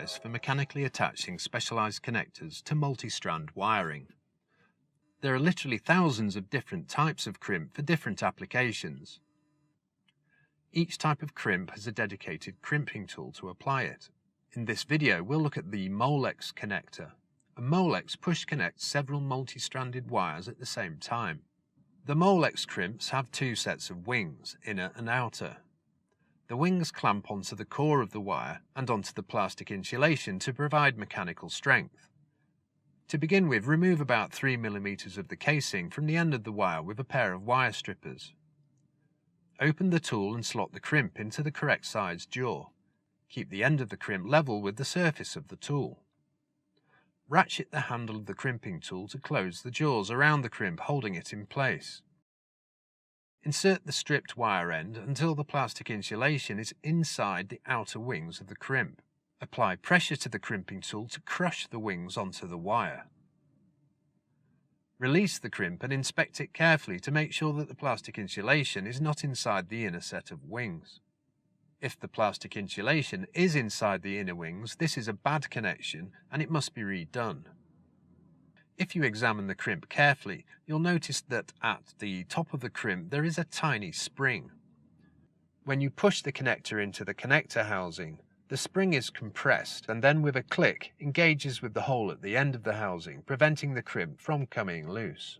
For mechanically attaching specialized connectors to multi-strand wiring. There are literally thousands of different types of crimp for different applications. Each type of crimp has a dedicated crimping tool to apply it. In this video, we'll look at the Molex connector. A Molex push connects several multi-stranded wires at the same time. The Molex crimps have two sets of wings, inner and outer. The wings clamp onto the core of the wire and onto the plastic insulation to provide mechanical strength. To begin with, remove about 3 mm of the casing from the end of the wire with a pair of wire strippers. Open the tool and slot the crimp into the correct size jaw. Keep the end of the crimp level with the surface of the tool. Ratchet the handle of the crimping tool to close the jaws around the crimp, holding it in place. Insert the stripped wire end until the plastic insulation is inside the outer wings of the crimp. Apply pressure to the crimping tool to crush the wings onto the wire. Release the crimp and inspect it carefully to make sure that the plastic insulation is not inside the inner set of wings. If the plastic insulation is inside the inner wings, this is a bad connection and it must be redone. If you examine the crimp carefully, you'll notice that at the top of the crimp there is a tiny spring. When you push the connector into the connector housing, the spring is compressed and then with a click engages with the hole at the end of the housing, preventing the crimp from coming loose.